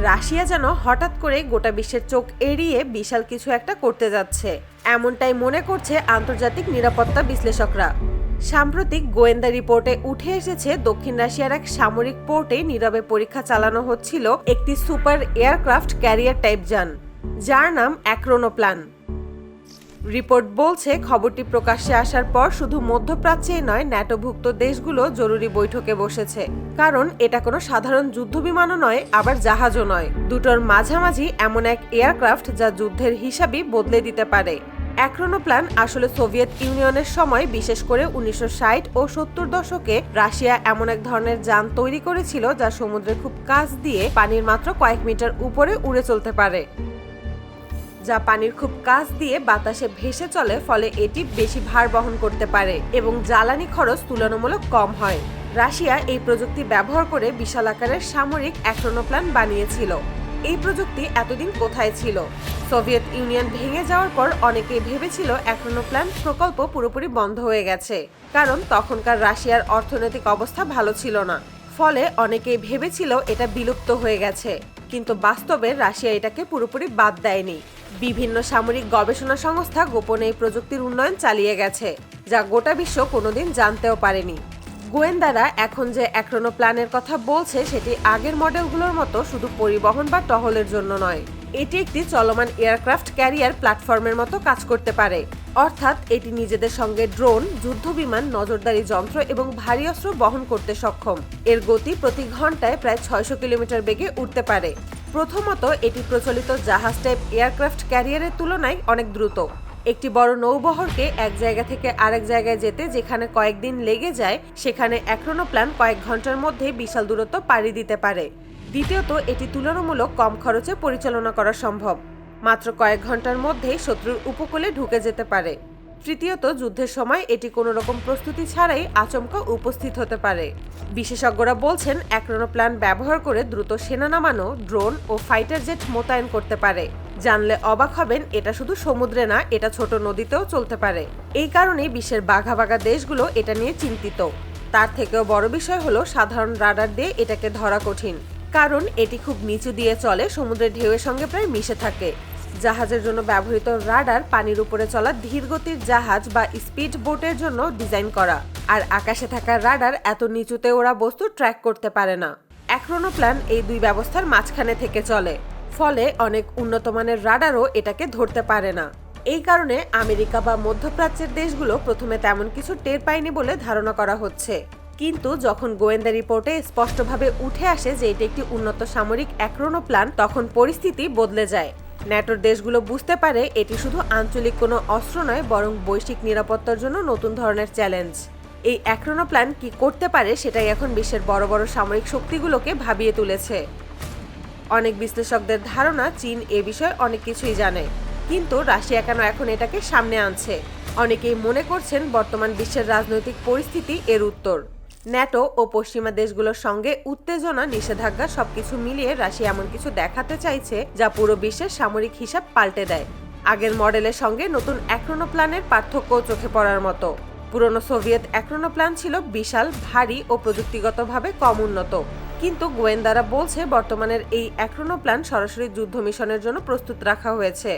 Russia যেন হঠাৎ করে গোটা বিশ্বের চোখ এড়িয়ে বিশাল কিছু একটা করতে যাচ্ছে, এমনটাই মনে করছে আন্তর্জাতিক নিরাপত্তা বিশ্লেষকরা। সাম্প্রতিক গোয়েন্দা রিপোর্টে উঠে এসেছে দক্ষিণ রাশিয়ার এক সামরিক পোর্টে নীরবে পরীক্ষা চালানো হচ্ছিল একটি সুপার এয়ারক্রাফট ক্যারিয়ার টাইপ যান, যার নাম অ্যাক্রোনোপ্লান। রিপোর্ট বলছে খবরটি প্রকাশ্যে আসার পর শুধু মধ্যপ্রাচ্যেই নয়, ন্যাটোভুক্ত দেশগুলো জরুরি বৈঠকে বসেছে। কারণ এটা কোনো সাধারণ যুদ্ধবিমানও নয়, আবার জাহাজও নয়। দুটোর মাঝামাঝি এমন এক এয়ারক্রাফট যা যুদ্ধের হিসাবই বদলে দিতে পারে। অ্যাক্রোনোপ্লান আসলে সোভিয়েত ইউনিয়নের সময়, বিশেষ করে 1960 ও 70 দশকে রাশিয়া এমন এক ধরনের যান তৈরি করেছিল যা সমুদ্রের খুব কাছ দিয়ে পানির মাত্র কয়েক মিটার উপরে উড়ে চলতে পারে, যা পানির খুব কাছ দিয়ে বাতাসে ভেসে চলে, ফলে এটি বেশি ভার বহন করতে পারে এবং জ্বালানি খরচ তুলনামূলক কম হয়। রাশিয়া এই প্রযুক্তি ব্যবহার করে বিশাল আকারের সামরিক অ্যাক্রোনোপ্লান বানিয়েছিল। এই প্রযুক্তি এতদিন কোথায় ছিল? সোভিয়েত ইউনিয়ন ভেঙে যাওয়ার পর অনেকেই ভেবেছিল অ্যাক্রোনোপ্লান প্রকল্প পুরোপুরি বন্ধ হয়ে গেছে, কারণ তখনকার রাশিয়ার অর্থনৈতিক অবস্থা ভালো ছিল না। ফলে অনেকেই ভেবেছিল এটা বিলুপ্ত হয়ে গেছে, কিন্তু বাস্তবে রাশিয়া এটাকে পুরোপুরি বাদ দেয়নি। বিভিন্ন সামরিক গবেষণা সংস্থা গোপনে এই প্রযুক্তির উন্নয়ন চালিয়ে গেছে, যা গোটা বিশ্ব কোনোদিন জানতেও পারেনি। গোয়েন্দারা এখন যে অ্যাক্রোনোপ্লানের কথা বলছে সেটি আগের মডেলগুলোর মতো শুধু পরিবহন বা টহলের জন্য নয়। এটি একটি চলমান এয়ারক্রাফট ক্যারিয়ার প্ল্যাটফর্মের মতো কাজ করতে পারে, অর্থাৎ এটি নিজেদের সঙ্গে ড্রোন, যুদ্ধবিমান, নজরদারি যন্ত্র এবং ভারী অস্ত্র বহন করতে সক্ষম। এর গতি প্রতি ঘন্টায় প্রায় 600 কিলোমিটার বেগে উঠতে পারে। প্রথমত, এটি প্রচলিত জাহাজ টাইপ এয়ারক্রাফট ক্যারিয়ারের তুলনায় অনেক দ্রুত। একটি বড় নৌবহরকে এক জায়গা থেকে আরেক জায়গায় যেতে যেখানে কয়েকদিন লেগে যায়, সেখানে অ্যাক্রোনোপ্লান কয়েক ঘন্টার মধ্যে বিশাল দূরত্ব পাড়ি দিতে পারে। দ্বিতীয়ত, এটি তুলনামূলক কম খরচে পরিচালনা করা সম্ভব, মাত্র কয়েক ঘন্টার মধ্যেই শত্রুর উপকূলে ঢুকে যেতে পারে। তৃতীয়ত, যুদ্ধের সময় এটি কোনো রকম প্রস্তুতি ছাড়াই আচমকা উপস্থিত হতে পারে। বিশেষজ্ঞরা বলছেন অ্যাক্রোনোপ্লান ব্যবহার করে দ্রুত সেনা নামানো, ড্রোন ও ফাইটার জেট মোতায়েন করতে পারে। জানলে অবাক হবেন, এটা শুধু সমুদ্রে না, এটা ছোট নদীতেও চলতে পারে। এই কারণেই বিশ্বের বাঘা বাঘা দেশগুলো এটা নিয়ে চিন্তিত। তার থেকেও বড় বিষয় হলো সাধারণ রাডার দিয়ে এটাকে ধরা কঠিন, কারণ এটি খুব নিচু দিয়ে চলে, সমুদ্রের ঢেউয়ের সঙ্গে প্রায় মিশে থাকে। জাহাজের জন্য ব্যবহৃত রাডার পানির উপরে চলা ধীরগতির জাহাজ বা স্পিড বোটের জন্য ডিজাইন করা, আর আকাশে থাকা রাডার এত নিচুতে ওরা বস্তু ট্র্যাক করতে পারে না। অ্যাক্রোনোপ্লান এই দুই ব্যবস্থার মাঝখানে থেকে চলে, ফলে অনেক উন্নত মানের রাডারও এটাকে ধরতে পারে না। এই কারণে আমেরিকা বা মধ্যপ্রাচ্যের দেশগুলো প্রথমে তেমন কিছু টের পায়নি বলে ধারণা করা হচ্ছে। কিন্তু যখন গোয়েন্দা রিপোর্টে স্পষ্টভাবে উঠে আসে যে এটি একটি উন্নত সামরিক অ্যাক্রোনোপ্লান, তখন পরিস্থিতি বদলে যায়। ন্যাটোর দেশগুলো বুঝতে পারে এটি শুধু আঞ্চলিক কোনো অস্ত্র নয়, বরং বৈশ্বিক নিরাপত্তার জন্য নতুন ধরনের চ্যালেঞ্জ। এই অ্যাক্রোনোপ্লান কি করতে পারে সেটাই এখন বিশ্বের বড় বড় সামরিক শক্তিগুলোকে ভাবিয়ে তুলেছে। অনেক বিশ্লেষকদের ধারণা চীন এ বিষয়ে অনেক কিছুই জানে, কিন্তু রাশিয়া কেন এখন এটাকে সামনে আনছে? অনেকেই মনে করছেন বর্তমান বিশ্বের রাজনৈতিক পরিস্থিতি এর উত্তর। ন্যাটো ও পশ্চিমা দেশগুলোর সঙ্গে উত্তেজনা, নিষেধাজ্ঞা সবকিছু মিলিয়ে রাশিয়া এমন কিছু দেখাতে চাইছে যা পুরো বিশ্বের সামরিক হিসাব পাল্টে দেয়। আগের মডেলের সঙ্গে নতুন অ্যাক্রোনোপ্লানের পার্থক্য চোখে পড়ার মতো। পুরনো সোভিয়েত অ্যাক্রোনোপ্লান ছিল বিশাল, ভারী ও প্রযুক্তিগতভাবে কম উন্নত, কিন্তু গোয়েন্দারা বলছে বর্তমানের এই অ্যাক্রোনোপ্লান সরাসরি যুদ্ধ মিশনের জন্য প্রস্তুত রাখা হয়েছে।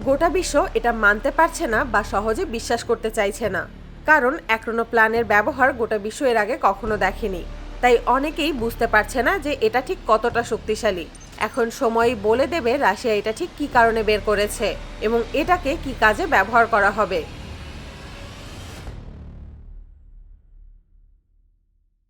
গোটা বিশ্ব এটা মানতে পারছে না বা সহজে বিশ্বাস করতে চাইছে না, কারণ অ্যাক্রোনোপ্লানের ব্যবহার গোটা বিশ্ব এর আগে কখনো দেখেনি। তাই অনেকেই বুঝতে পারছে না যে এটা ঠিক কতটা শক্তিশালী। এখন সময়ই বলে দেবে রাশিয়া এটা ঠিক কী কারণে বের করেছে এবং এটাকে কী কাজে ব্যবহার করা হবে।